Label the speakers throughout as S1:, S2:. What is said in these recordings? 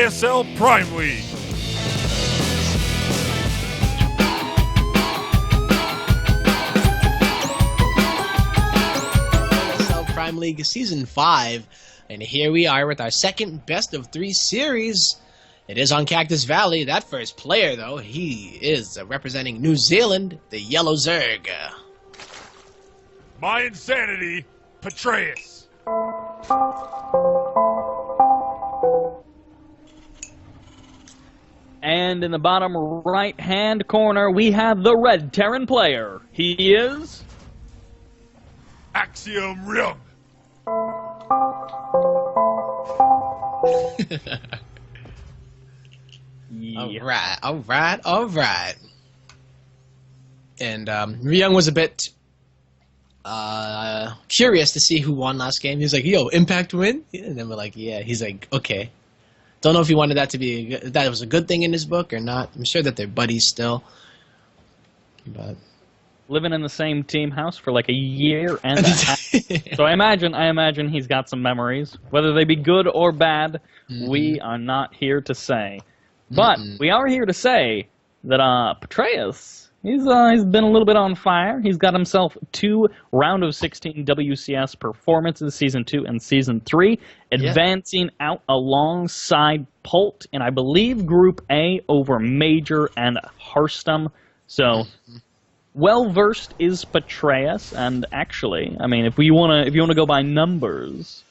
S1: ISL Prime League.
S2: ISL Prime League Season 5, and here we are with our second best of 3 series. It is on Cactus Valley. That first player, though, he is representing New Zealand, the Yellow Zerg.
S1: My insanity, Petraeus.
S3: And in the bottom right-hand corner, we have the red Terran player. He is...
S1: Axiom Ryung.
S3: Yeah.
S2: All right. And Ryung was a bit curious to see who won last game. He was like, "Yo, Impact win?" And then we're like, "Yeah." He's like, "Okay." Don't know if he wanted that to be that was a good thing in his book or not. I'm sure that they're buddies still, but
S3: Living in the same team house for like a year and a half. So I imagine he's got some memories. Whether they be good or bad, we are not here to say. But we are here to say that Petraeus, he's been a little bit on fire. He's got himself 2 round of 16 WCS performances, Season 2 and Season 3, advancing out alongside Pult in, I believe, Group A over Major and Harstum. So... well-versed is Petraeus, and actually, I mean, if you wanna go by numbers,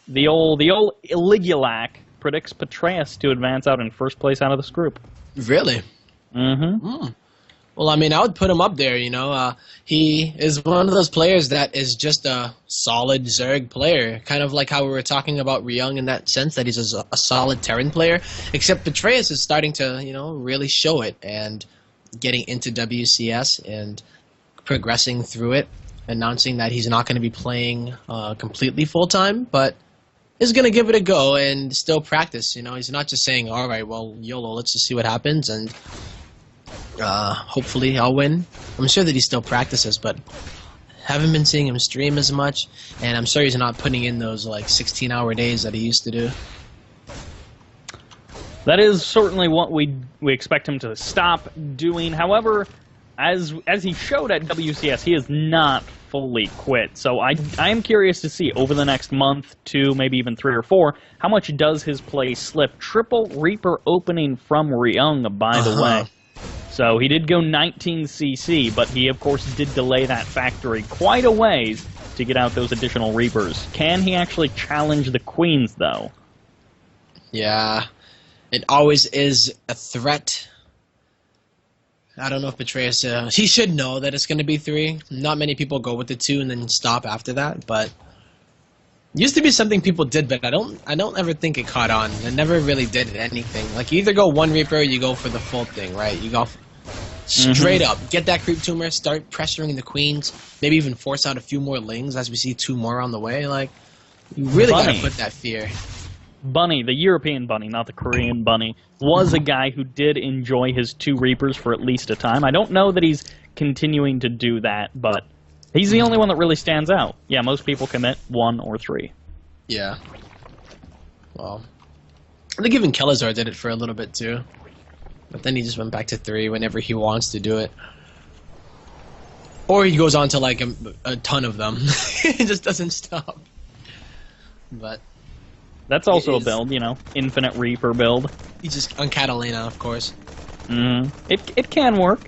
S3: the old Iligulac predicts Petraeus to advance out in first place out of this group.
S2: really. Well, I mean, I would put him up there, you know. He is one of those players that is just a solid Zerg player, kind of like how we were talking about Ryung in that sense, that he's a solid Terran player, except Petraeus is starting to, you know, really show it, and getting into WCS and progressing through it, announcing that he's not going to be playing completely full-time, but is going to give it a go and still practice. You know, he's not just saying, all right, well, YOLO, let's just see what happens, and hopefully I'll win. I'm sure that he still practices, but haven't been seeing him stream as much, and I'm sure he's not putting in those, like, 16-hour days that he used to do.
S3: That is certainly what we expect him to stop doing. However, as he showed at WCS, he is not fully quit. So I am curious to see over the next month, 2, maybe even 3 or 4, how much does his play slip. Triple Reaper opening from Ryung, by the way. So he did go 19 CC, but he, of course, did delay that factory quite a ways to get out those additional Reapers. Can he actually challenge the Queens, though?
S2: Yeah. It always is a threat. I don't know if Petraeus... he should know that it's going to be 3. Not many people go with the 2 and then stop after that, but... used to be something people did, but I don't ever think it caught on. It never really did anything. Like, you either go 1 Reaper or you go for the full thing, right? You go straight up. Get that creep tumor, start pressuring the Queens, maybe even force out a few more Lings as we see 2 more on the way. Like, you really got to put that fear.
S3: Bunny, the European Bunny, not the Korean Bunny, was a guy who did enjoy his 2 Reapers for at least a time. I don't know that he's continuing to do that, but he's the only one that really stands out. Yeah, most people commit 1 or 3.
S2: Yeah. Well, I think even Kelazar did it for a little bit too. But then he just went back to 3 whenever he wants to do it. Or he goes on to like a ton of them. He just doesn't stop. But...
S3: that's also a build, you know, Infinite Reaper build.
S2: He just on Catalina, of course.
S3: It can work.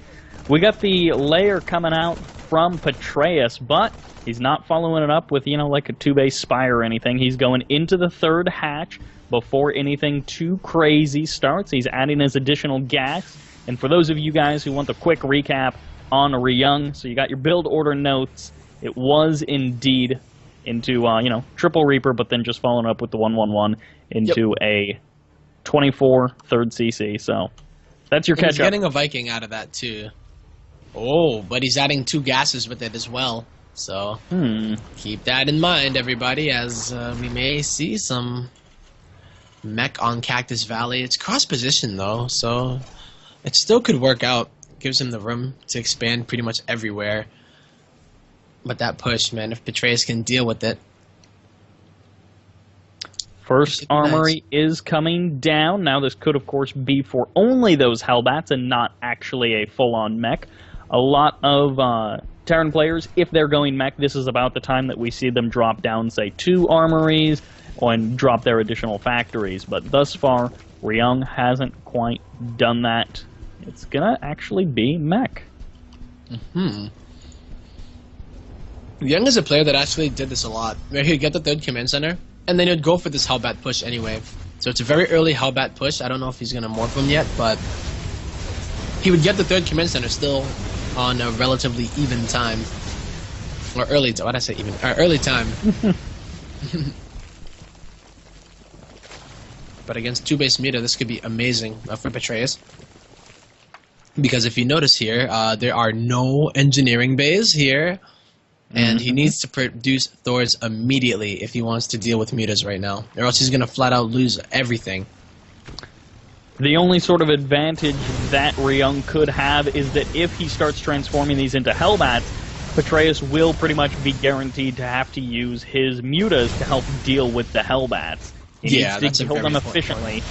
S3: We got the layer coming out from Petraeus, but he's not following it up with, you know, like a 2-base spire or anything. He's going into the 3rd hatch before anything too crazy starts. He's adding his additional gas. And for those of you guys who want the quick recap on Ryung, so you got your build order notes. It was indeed into, you know, Triple Reaper, but then just following up with the 1-1-1 into a 24 3rd CC. So that's your catch-up.
S2: He's getting a Viking out of that, too. Oh, but he's adding 2 gases with it as well. So keep that in mind, everybody, as we may see some mech on Cactus Valley. It's cross-position, though, so it still could work out. Gives him the room to expand pretty much everywhere. But that push, man, if Petraeus can deal with it.
S3: First
S2: Should be
S3: armory is coming down. Now this could, of course, be for only those Hellbats and not actually a full-on mech. A lot of Terran players, if they're going mech, this is about the time that we see them drop down, say, 2 armories and drop their additional factories. But thus far, Ryung hasn't quite done that. It's gonna actually be mech.
S2: Ryung is a player that actually did this a lot, where he'd get the 3rd command center, and then he'd go for this Hellbat push anyway. So it's a very early Hellbat push. I don't know if he's going to morph him yet, but he would get the 3rd command center still on a relatively even time. Or early time. Why did I say even? Early time. But against 2-base Muta, this could be amazing for Petraeus. Because if you notice here, there are no engineering bays here. And he needs to produce Thors immediately if he wants to deal with mutas right now. Or else he's going to flat out lose everything.
S3: The only sort of advantage that Ryung could have is that if he starts transforming these into Hellbats, Petraeus will pretty much be guaranteed to have to use his mutas to help deal with the Hellbats. He needs to kill them efficiently.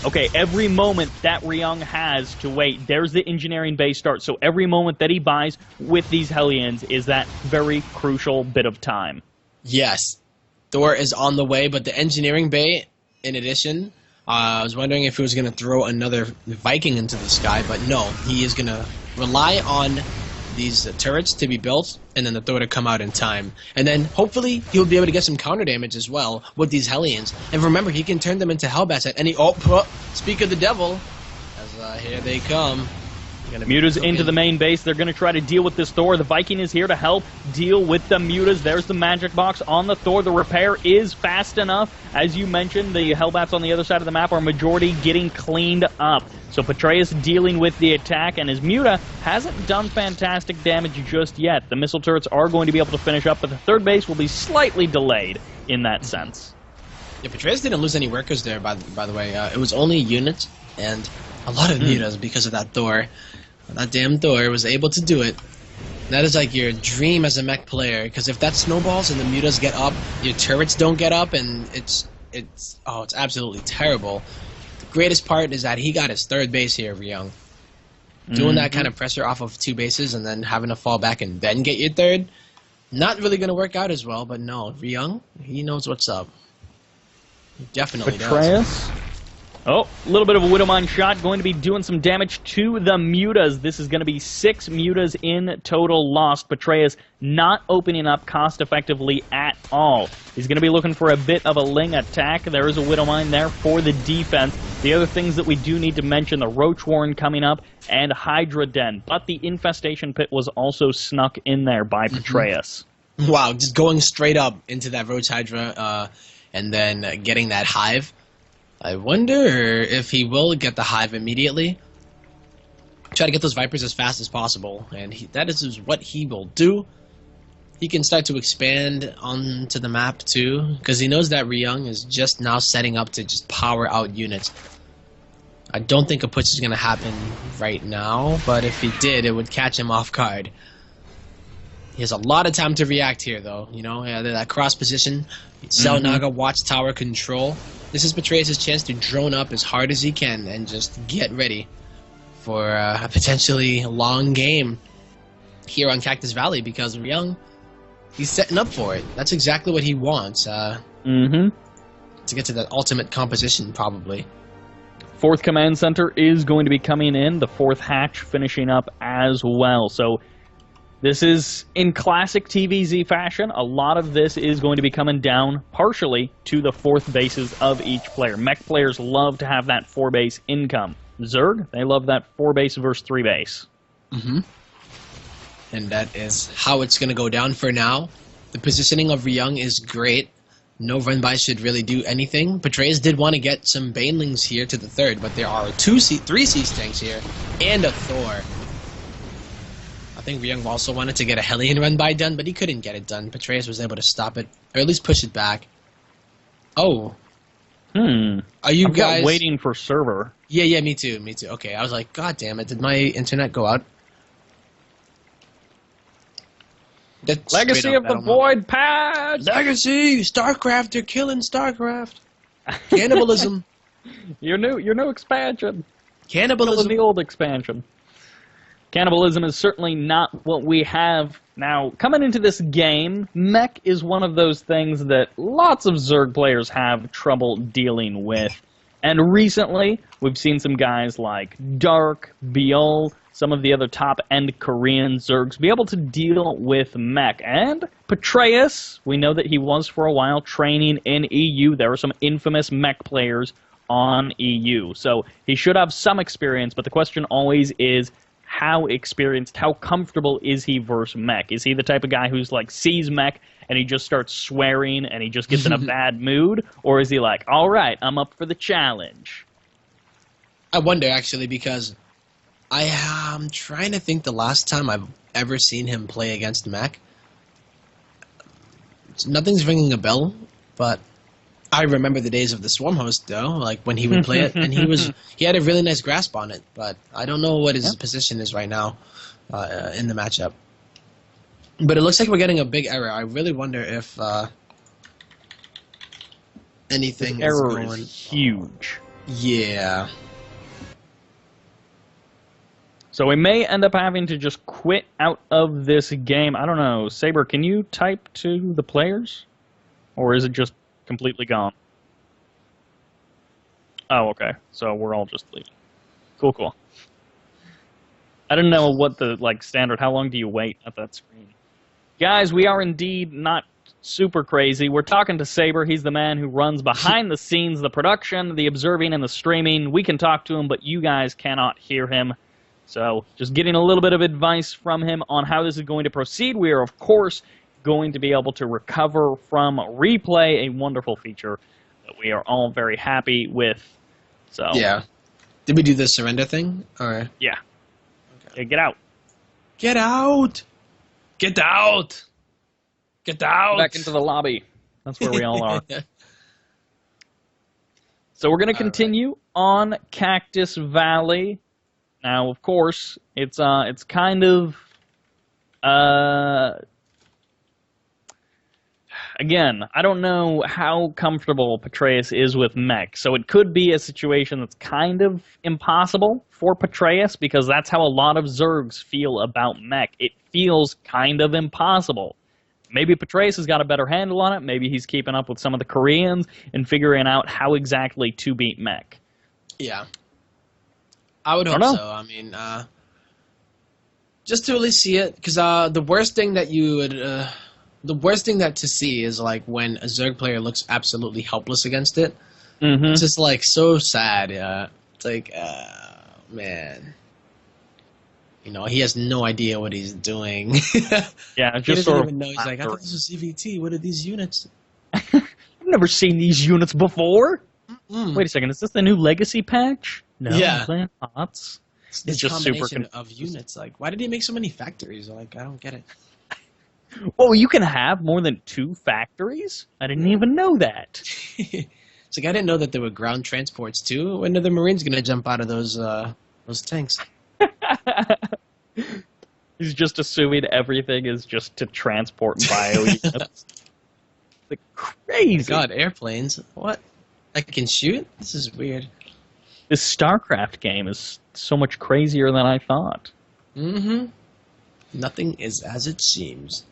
S3: Okay, every moment that Ryung has to wait, there's the engineering base start. So every moment that he buys with these Hellions is that very crucial bit of time.
S2: Yes. Thor is on the way, but the engineering bay, in addition, I was wondering if he was going to throw another Viking into the sky, but no. He is going to rely on these turrets to be built, and then the Thor to come out in time. And then, hopefully, he'll be able to get some counter damage as well with these Hellions. And remember, he can turn them into Hellbats at any... Oh, speak of the devil. As here they come.
S3: Mutas into the main base. They're going to try to deal with this Thor. The Viking is here to help deal with the Mutas. There's the magic box on the Thor. The repair is fast enough. As you mentioned, the Hellbats on the other side of the map are majority getting cleaned up. So Petraeus dealing with the attack, and his Muta hasn't done fantastic damage just yet. The missile turrets are going to be able to finish up, but the 3rd base will be slightly delayed in that sense.
S2: Yeah, Petraeus didn't lose any workers there, by the way. It was only units and a lot of Mutas because of that Thor. That damn Thor was able to do it. That is like your dream as a mech player, because if that snowballs and the mutas get up, your turrets don't get up, and it's absolutely terrible. The greatest part is that he got his 3rd base here, Ryung. Doing that kind of pressure off of 2 bases and then having to fall back and then get your 3rd, not really going to work out as well, but no, Ryung, he knows what's up. He definitely does.
S3: Oh, a little bit of a Widowmine shot, going to be doing some damage to the mutas. This is going to be 6 mutas in total lost. Petraeus not opening up cost-effectively at all. He's going to be looking for a bit of a Ling attack. There is a Widowmine there for the defense. The other things that we do need to mention, the Roach Warren coming up and Hydra Den. But the Infestation Pit was also snuck in there by Petraeus.
S2: Wow, just going straight up into that Roach Hydra and then getting that Hive. I wonder if he will get the Hive immediately. Try to get those Vipers as fast as possible, and that is what he will do. He can start to expand onto the map too, because he knows that Ryung is just now setting up to just power out units. I don't think a push is going to happen right now, but if he did, it would catch him off guard. He has a lot of time to react here, though. You know, that cross position, Cell Naga Watchtower control. This is Petraeus' chance to drone up as hard as he can and just get ready for a potentially long game here on Cactus Valley, because Ryung, he's setting up for it. That's exactly what he wants. To get to that ultimate composition, probably.
S3: 4th command center is going to be coming in. The 4th hatch finishing up as well. So this is in classic TVZ fashion. A lot of this is going to be coming down partially to the 4th bases of each player. Mech players love to have that 4-base income. Zerg, they love that 4-base versus 3-base.
S2: And that is how it's going to go down for now. The positioning of Ryung is great. No run-by should really do anything. Petraeus did want to get some Banelings here to the 3rd, but there are 3 Sea Stanks here and a Thor. I think Ryung also wanted to get a Hellion run-by done, but he couldn't get it done. Petraeus was able to stop it, or at least push it back. Oh. Are you guys
S3: waiting for server?
S2: Yeah, me too. Okay, I was like, God damn it, did my internet go out?
S3: Legacy of the Void Patch!
S2: Legacy! StarCraft, they're killing StarCraft! Cannibalism.
S3: Your new expansion.
S2: Cannibalism.
S3: The old expansion. Cannibalism is certainly not what we have now. Coming into this game, mech is one of those things that lots of Zerg players have trouble dealing with. And recently, we've seen some guys like Dark, Biol, some of the other top-end Korean Zergs be able to deal with mech. And Petraeus, we know that he was for a while training in EU. There were some infamous mech players on EU. So he should have some experience, but the question always is, how experienced, how comfortable is he versus mech? Is he the type of guy who's like sees mech and he just starts swearing and he just gets in a bad mood? Or is he like, all right, I'm up for the challenge?
S2: I wonder, actually, because I am trying to think the last time I've ever seen him play against mech. Nothing's ringing a bell, but I remember the days of the Swarm host, though, like when he would play it, and he had a really nice grasp on it, but I don't know what his position is right now in the matchup. But it looks like we're getting a big error. I really wonder if anything
S3: This error
S2: is going...
S3: is huge.
S2: Yeah.
S3: So we may end up having to just quit out of this game. I don't know. Saber, can you type to the players? Or is it just completely gone? Oh, okay. So we're all just leaving. Cool, cool. I didn't know what the standard. How long do you wait at that screen? Guys, we are indeed not super crazy. We're talking to Saber. He's the man who runs behind the scenes, the production, the observing, and the streaming. We can talk to him, but you guys cannot hear him. So just getting a little bit of advice from him on how this is going to proceed. We are, of course, going to be able to recover from replay, a wonderful feature that we are all very happy with. So
S2: Yeah. Did we do the surrender thing? Or
S3: yeah. Okay. Get out.
S2: Get out! Get out! Get out!
S3: Back into the lobby. That's where we all are. So we're going to continue on Cactus Valley. Now, of course, it's kind of again, I don't know how comfortable Petraeus is with mech, so it could be a situation that's kind of impossible for Petraeus, because that's how a lot of Zergs feel about mech. It feels kind of impossible. Maybe Petraeus has got a better handle on it. Maybe he's keeping up with some of the Koreans and figuring out how exactly to beat mech.
S2: Yeah. I would hope so. I mean, just to really see it, because the worst thing that you would... the worst thing to see is like when a Zerg player looks absolutely helpless against it.
S3: Mm-hmm.
S2: It's just like so sad. It's like, man, you know, he has no idea what he's doing.
S3: Yeah,
S2: he
S3: just
S2: doesn't even know. He's like, I thought this was CVT. What are these units?
S3: I've never seen these units before.
S2: Mm.
S3: Wait a second, is this the new Legacy patch? No,
S2: Yeah.
S3: Thoughts.
S2: It's
S3: just super
S2: combination of units. Like, why did he make so many factories? Like, I don't get it.
S3: Oh, you can have more than 2 factories? I didn't even know that.
S2: It's like, I didn't know that there were ground transports too. When are the Marines gonna jump out of those tanks?
S3: He's just assuming everything is just to transport bio units. Like crazy.
S2: Oh my God, airplanes. What? I can shoot? This is weird.
S3: This StarCraft game is so much crazier than I thought.
S2: Mm-hmm. Nothing is as it seems.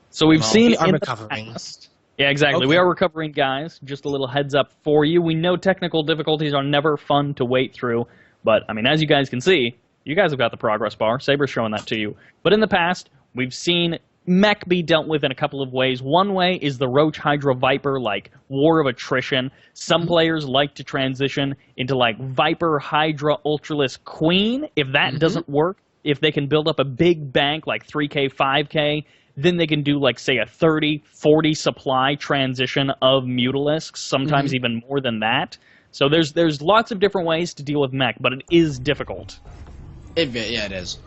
S3: So we've seen
S2: we are
S3: in
S2: recovering.
S3: the past. Yeah, exactly.
S2: Okay.
S3: We are recovering, guys. Just a little heads up for you. We know technical difficulties are never fun to wait through, but I mean, as you guys can see, you guys have got the progress bar. Saber's showing that to you. But in the past, we've seen mech be dealt with in a couple of ways. One way is the Roach Hydra Viper, like War of Attrition. Some players like to transition into like Viper Hydra Ultralisk Queen. If that doesn't work, if they can build up a big bank like 3K, 5K, then they can do like, say, a 30, 40 supply transition of Mutalisks, sometimes even more than that. So there's lots of different ways to deal with mech, but it is difficult.
S2: Yeah, it is.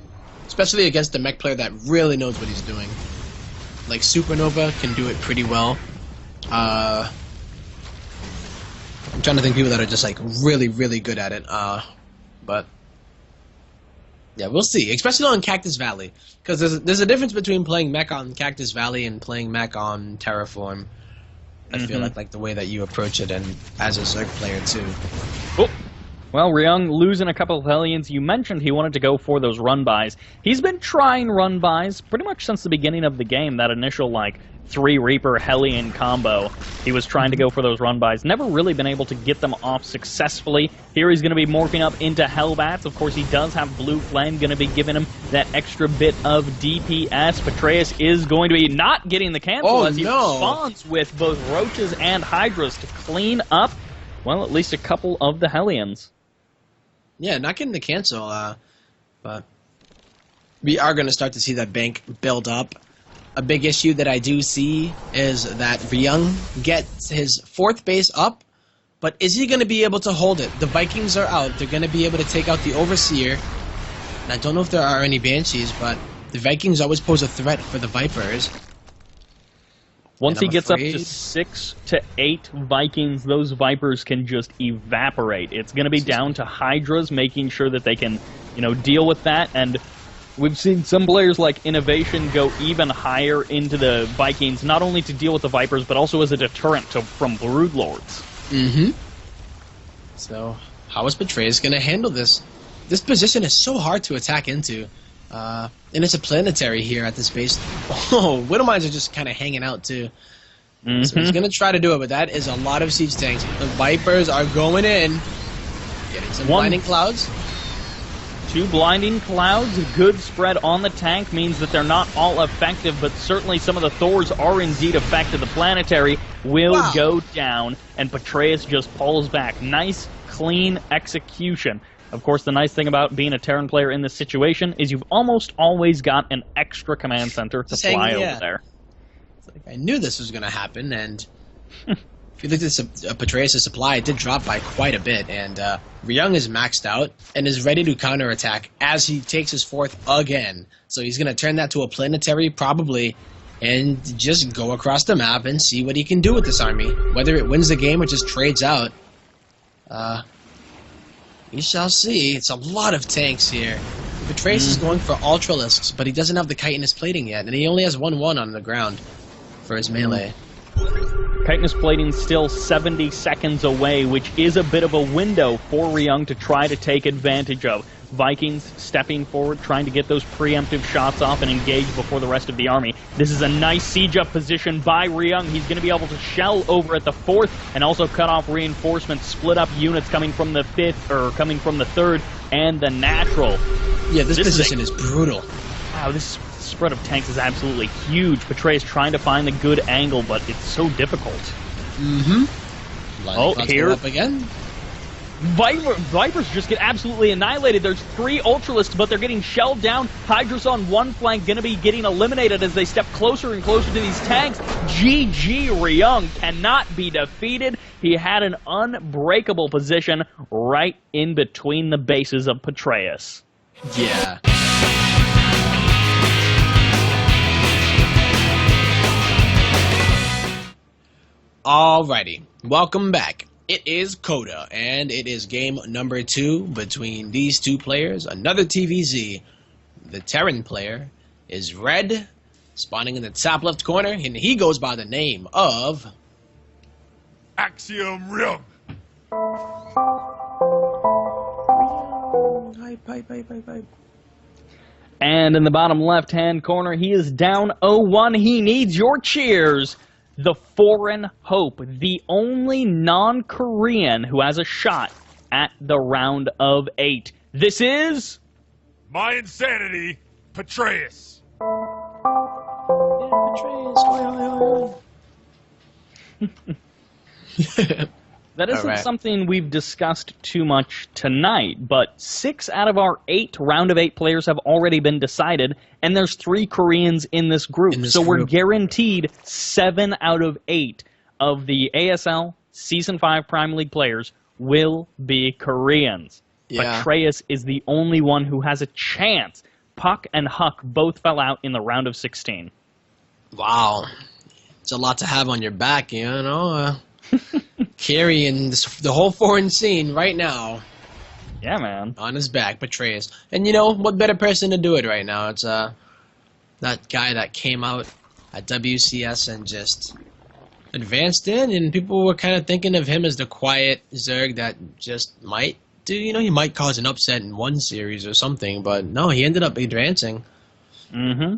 S2: Especially against a mech player that really knows what he's doing. Like Supernova can do it pretty well. I'm trying to think of people that are just like really, really good at it. But yeah, we'll see. Especially on Cactus Valley, because there's a difference between playing mech on Cactus Valley and playing mech on Terraform. I feel like the way that you approach it, and as a Zerg player too.
S3: Oh. Well, Ryung losing a couple of Hellions. You mentioned he wanted to go for those run-bys. He's been trying run-bys pretty much since the beginning of the game, that initial, 3 Reaper Hellion combo. He was trying to go for those run-bys. Never really been able to get them off successfully. Here he's going to be morphing up into Hellbats. Of course, he does have Blue Flame, going to be giving him that extra bit of DPS. Petraeus is going to be not getting the cancel as he responds with both Roaches and Hydras to clean up, well, at least a couple of the Hellions.
S2: Yeah, not getting the cancel, but we are going to start to see that bank build up. A big issue that I do see is that Ryung gets his 4th base up, but is he going to be able to hold it? The Vikings are out. They're going to be able to take out the Overseer. And I don't know if there are any Banshees, but the Vikings always pose a threat for the Vipers.
S3: Once he gets up to 6 to 8 Vikings, those Vipers can just evaporate. It's going to be down to Hydras making sure that they can, deal with that. And we've seen some players like Innovation go even higher into the Vikings, not only to deal with the Vipers, but also as a deterrent from Broodlords.
S2: Mm-hmm. So, how is Petraeus going to handle this? This position is so hard to attack into. And it's a planetary here at this base. Oh, Widowmines are just kind of hanging out, too. So he's going to try to do it, but that is a lot of siege tanks. The Vipers are going in. Getting some blinding clouds.
S3: 2 blinding clouds, a good spread on the tank means that they're not all effective, but certainly some of the Thors are indeed effective. The planetary will go down, and Petraeus just pulls back. Nice, clean execution. Of course, the nice thing about being a Terran player in this situation is you've almost always got an extra command center to fly over there.
S2: It's like, I knew this was going to happen, and if you look at Petraeus' supply, it did drop by quite a bit, and Ryung is maxed out and is ready to counterattack as he takes his 4th again. So he's going to turn that to a planetary, probably, and just go across the map and see what he can do with this army. Whether it wins the game or just trades out. We shall see. It's a lot of tanks here. Petraeus is going for Ultralisks, but he doesn't have the chitinous plating yet, and he only has 1-1 on the ground for his melee.
S3: Chitinous plating still 70 seconds away, which is a bit of a window for Ryung to try to take advantage of. Vikings stepping forward, trying to get those preemptive shots off and engage before the rest of the army. This is a nice siege-up position by Ryung. He's going to be able to shell over at the 4th and also cut off reinforcements, split up units coming from the 5th, or coming from the 3rd, and the natural.
S2: Yeah, this position is brutal.
S3: Wow, this spread of tanks is absolutely huge. Petraeus trying to find the good angle, but it's so difficult.
S2: Oh, here up again.
S3: Vipers just get absolutely annihilated. There's 3 Ultralisks, but they're getting shelled down. Hydras on one flank going to be getting eliminated as they step closer and closer to these tanks. GG Ryung cannot be defeated. He had an unbreakable position right in between the bases of Petraeus.
S2: Yeah. Alrighty, welcome back. It is Coda, and it is game number 2 between these 2 players. Another TVZ. The Terran player is Red, spawning in the top left corner, and he goes by the name of
S1: Axiom Ryung.
S2: Hype.
S3: And in the bottom left-hand corner, he is down 0-1. He needs your cheers. The Foreign Hope, the only non-Korean who has a shot at the round of 8. This is...
S1: My Insanity, Petraeus.
S3: That isn't something we've discussed too much tonight, but 6 out of our 8 round of 8 players have already been decided, and there's 3 Koreans in this group. We're guaranteed 7 out of 8 of the ASL Season 5 Prime League players will be Koreans.
S2: Yeah.
S3: Petraeus is the only one who has a chance. Puck and Huck both fell out in the round of 16.
S2: Wow. It's a lot to have on your back, you know? Carrying the whole foreign scene right now.
S3: Yeah, man.
S2: On his back, Petraeus. And you know, what better person to do it right now? It's that guy that came out at WCS and just advanced in, and people were kind of thinking of him as the quiet Zerg that just might do, he might cause an upset in one series or something, but no, he ended up advancing.
S3: Mm-hmm.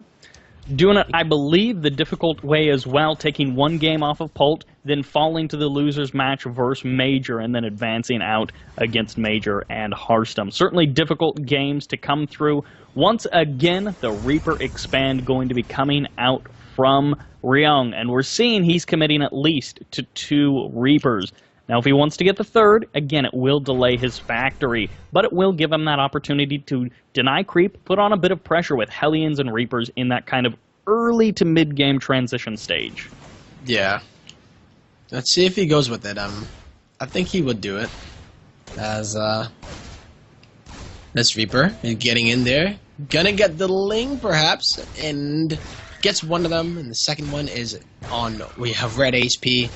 S3: Doing it, I believe, the difficult way as well, taking one game off of Pult, then falling to the loser's match versus Major, and then advancing out against Major and Hearthstone. Certainly difficult games to come through. Once again, the Reaper Expand going to be coming out from Ryung, and we're seeing he's committing at least to 2 Reapers. Now, if he wants to get the 3rd, again, it will delay his factory, but it will give him that opportunity to deny creep, put on a bit of pressure with Hellions and Reapers in that kind of early to mid-game transition stage.
S2: Yeah. Let's see if he goes with it. I think he would do it. As, this Reaper is getting in there. Gonna get the Ling, perhaps, and gets one of them, and the second one is on. We have red HP.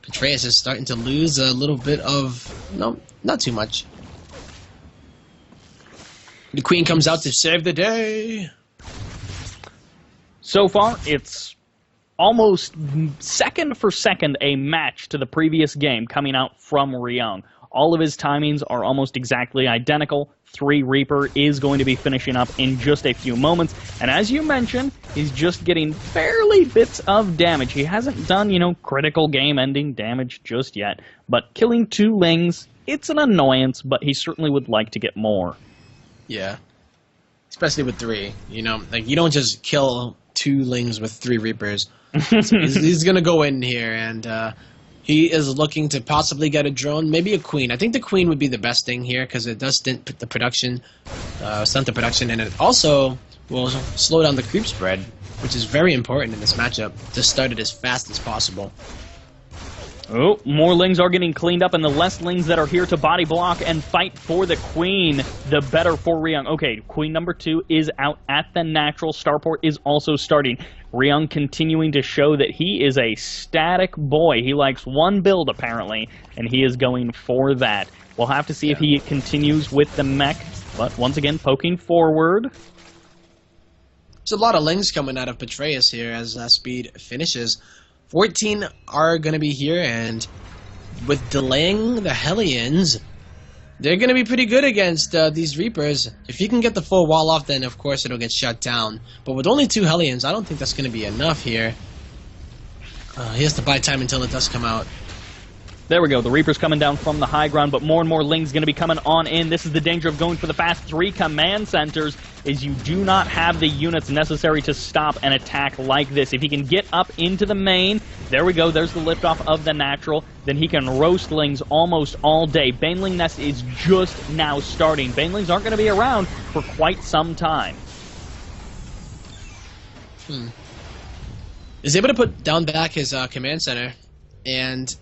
S2: Petraeus is starting to lose a little bit of... No, not too much. The Queen comes out to save the day.
S3: So far, it's almost second for second a match to the previous game coming out from Ryung. All of his timings are almost exactly identical. 3 Reaper is going to be finishing up in just a few moments. And as you mentioned, he's just getting barely bits of damage. He hasn't done, critical game-ending damage just yet. But killing 2 Lings, it's an annoyance, but he certainly would like to get more.
S2: Yeah. Especially with 3. You don't just kill 2 Lings with 3 Reapers. So he's going to go in here, and he is looking to possibly get a drone, maybe a Queen. I think the Queen would be the best thing here because it does stunt the production, and it also will slow down the creep spread, which is very important in this matchup to start it as fast as possible.
S3: Oh, more Lings are getting cleaned up, and the less Lings that are here to body block and fight for the Queen, the better for Ryung. Okay, Queen number 2 is out at the natural. Starport is also starting. Ryung continuing to show that he is a static boy. He likes one build, apparently, and he is going for that. We'll have to see if he continues with the mech, but once again, poking forward.
S2: There's a lot of Lings coming out of Petraeus here as speed finishes. 14 are going to be here, and with delaying the Hellions, they're going to be pretty good against these Reapers. If you can get the full wall off, then of course it'll get shut down. But with only 2 Hellions, I don't think that's going to be enough here. He has to buy time until it does come out.
S3: There we go. The Reaper's coming down from the high ground, but more and more Lings going to be coming on in. This is the danger of going for the fast 3 command centers, is you do not have the units necessary to stop an attack like this. If he can get up into the main, there we go. There's the liftoff of the natural. Then he can roast Lings almost all day. Baneling Nest is just now starting. Banelings aren't going to be around for quite some time.
S2: Is able to put down back his command center, and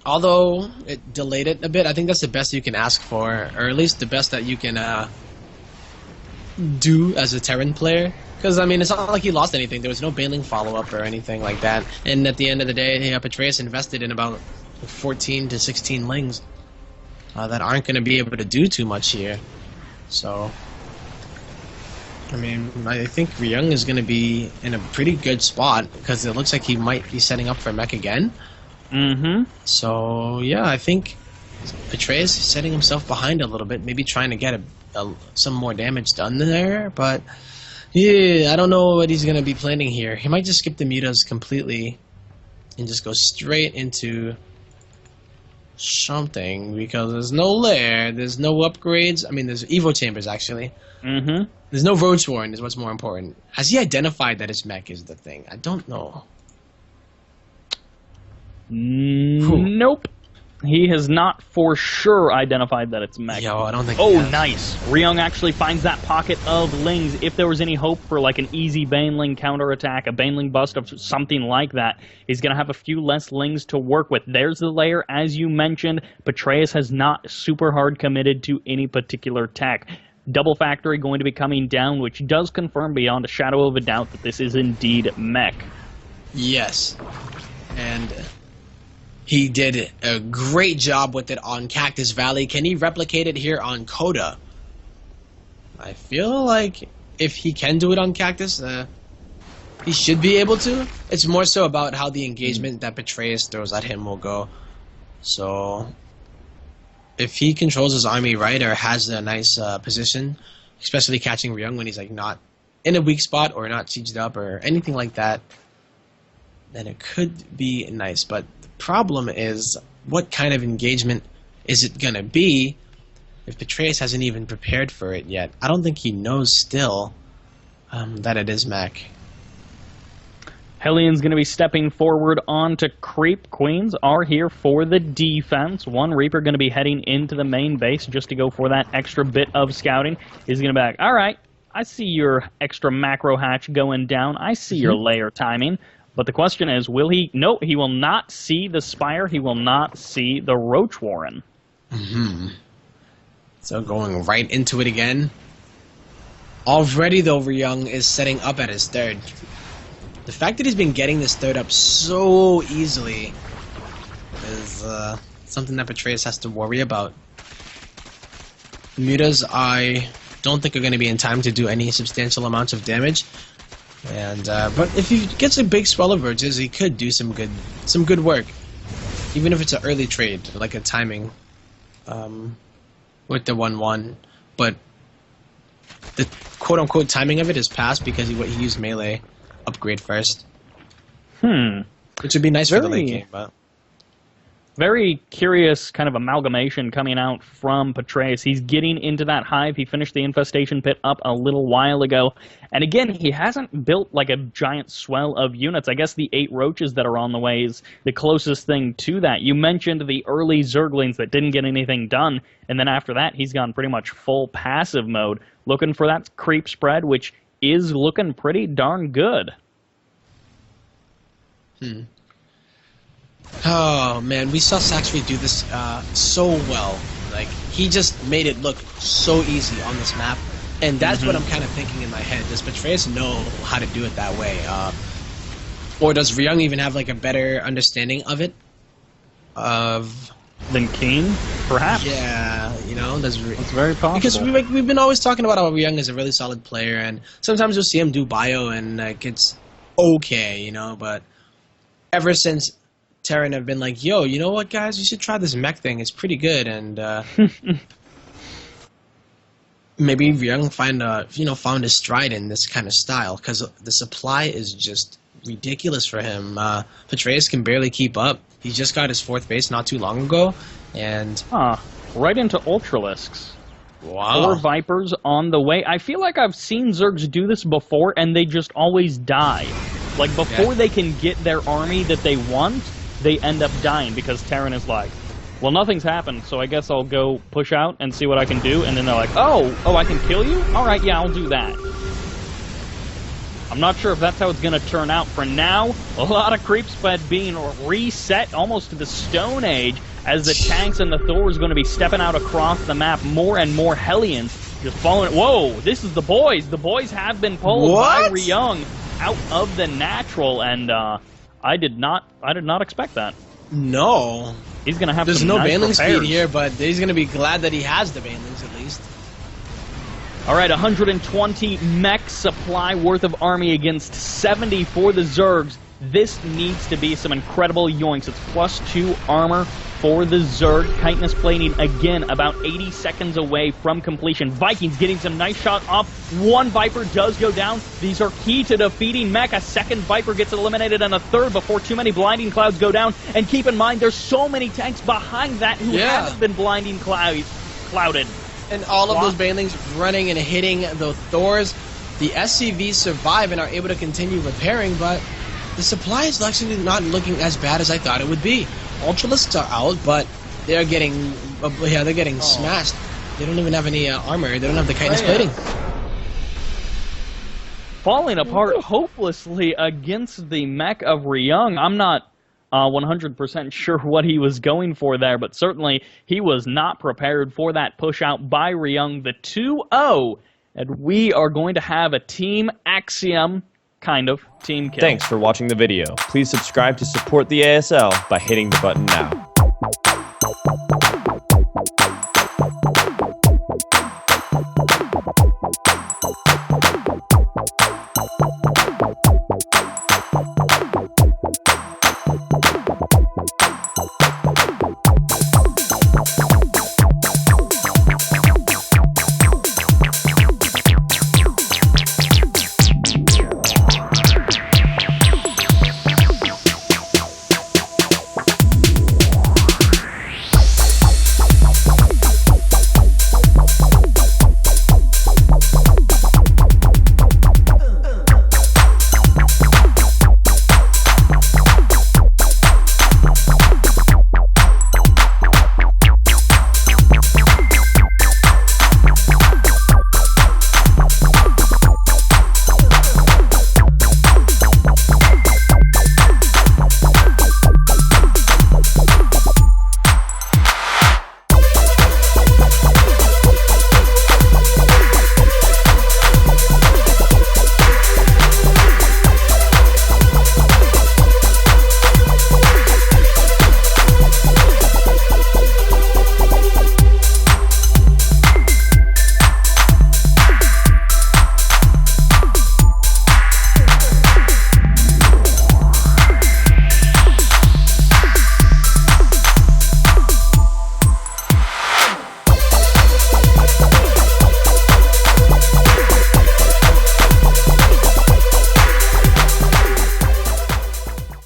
S2: although it delayed it a bit, I think that's the best you can ask for, or at least the best that you can do as a Terran player. Because, I mean, it's not like he lost anything. There was no Baneling follow-up or anything like that. And at the end of the day, Petraeus invested in about 14 to 16 Lings that aren't going to be able to do too much here. So, I mean, I think Ryung is going to be in a pretty good spot because it looks like he might be setting up for mech again. So, yeah, I think Petraeus is setting himself behind a little bit, maybe trying to get some more damage done there, but yeah, I don't know what he's going to be planning here. He might just skip the mutas completely and just go straight into something because there's no lair, there's no upgrades. I mean, there's Evo chambers, actually. There's no Road Sworn is what's more important. Has he identified that his mech is the thing? I don't know.
S3: Nope. He has not for sure identified that it's mech.
S2: Yo, I don't think.
S3: Oh, nice. Ryung actually finds that pocket of Lings. If there was any hope for like an easy Baneling counterattack, a Baneling bust of something like that, he's going to have a few less Lings to work with. There's the layer, as you mentioned. Petraeus has not super hard committed to any particular tech. Double Factory going to be coming down, which does confirm beyond a shadow of a doubt that this is indeed mech.
S2: Yes. And he did a great job with it on Cactus Valley. Can he replicate it here on Coda? I feel like if he can do it on Cactus, he should be able to. It's more so about how the engagement that Petraeus throws at him will go. So, if he controls his army right or has a nice position, especially catching Ryung when he's like not in a weak spot or not sieged up or anything like that, then it could be nice. But the problem is, what kind of engagement is it gonna be if Petraeus hasn't even prepared for it yet? I don't think he knows still that it is mech.
S3: Hellions going to be stepping forward onto creep. Queens are here for the defense. One Reaper going to be heading into the main base just to go for that extra bit of scouting. He's going to be like, all right, I see your extra macro hatch going down. I see your layer timing. But the question is, will he? No, he will not see the Spire. He will not see the Roach Warren.
S2: So going right into it again. Already, though, Ryung is setting up at his third. The fact that he's been getting this third up so easily is something that Petraeus has to worry about. Mutas, I don't think are going to be in time to do any substantial amounts of damage. And but if he gets a big swell of verges, he could do some good work, even if it's an early trade, like a timing with the 1/1. But the quote-unquote timing of it is past because he used melee upgrade first. Which would be nice for the late game, but
S3: very curious kind of amalgamation coming out from Petraeus. He's getting into that hive. He finished the infestation pit up a little while ago. And again, he hasn't built like a giant swell of units. I guess the 8 roaches that are on the way is the closest thing to that. You mentioned the early Zerglings that didn't get anything done. And then after that, he's gone pretty much full passive mode, looking for that creep spread, which is looking pretty darn good.
S2: Oh man, we saw Saxfree do this so well. Like, he just made it look so easy on this map, and that's what I'm kind of thinking in my head. Does Petraeus know how to do it that way, or does Ryung even have like a better understanding of it?
S3: Than Keen, perhaps.
S2: Yeah, you know, that's
S3: very possible.
S2: Because we've been always talking about how Ryung is a really solid player, and sometimes you'll see him do bio and it's okay, you know. But ever since Terran have been like, yo, you know what, guys, you should try this mech thing. It's pretty good, and maybe Ryung found his stride in this kind of style because the supply is just ridiculous for him. Petraeus can barely keep up. He just got his 4th base not too long ago, and
S3: right into Ultralisks.
S2: Wow.
S3: 4 Vipers on the way. I feel like I've seen Zergs do this before, and they just always die. Like, before they can get their army that they want, they end up dying because Terran is like, well, nothing's happened, so I guess I'll go push out and see what I can do. And then they're like, oh, I can kill you? All right, yeah, I'll do that. I'm not sure if that's how it's going to turn out. For now, a lot of creep spread being reset almost to the Stone Age as the tanks and the Thors going to be stepping out across the map. More and more Hellions just following. Whoa, this is the boys. The boys have been pulled by Ryung out of the natural, and I did not expect that.
S2: No.
S3: He's going to have
S2: There's
S3: some
S2: no
S3: nice
S2: Baneling
S3: repairs.
S2: speed here, but he's going to be glad that he has the Banelings at least.
S3: All right, 120 mech supply worth of army against 70 for the Zergs. This needs to be some incredible yoinks. It's +2 armor for the Zerg. Chitinous plating, again, about 80 seconds away from completion. Vikings getting some nice shots off. 1 Viper does go down. These are key to defeating mech. A 2nd Viper gets eliminated, and a 3rd before too many blinding clouds go down. And keep in mind, there's so many tanks behind that who haven't been blinding clouded.
S2: And all of those Banelings running and hitting the Thors. The SCVs survive and are able to continue repairing, but the supply is actually not looking as bad as I thought it would be. Ultralisks are out, but they're getting smashed. They don't even have any armor. They don't have the chitinous plating.
S3: Falling apart hopelessly against the mech of Ryung. I'm not 100% sure what he was going for there, but certainly he was not prepared for that push out by Ryung. The 2-0, and we are going to have a Team Axiom kind of team kill.
S4: Thanks for watching the video. Please subscribe to support the ASL by hitting the button now.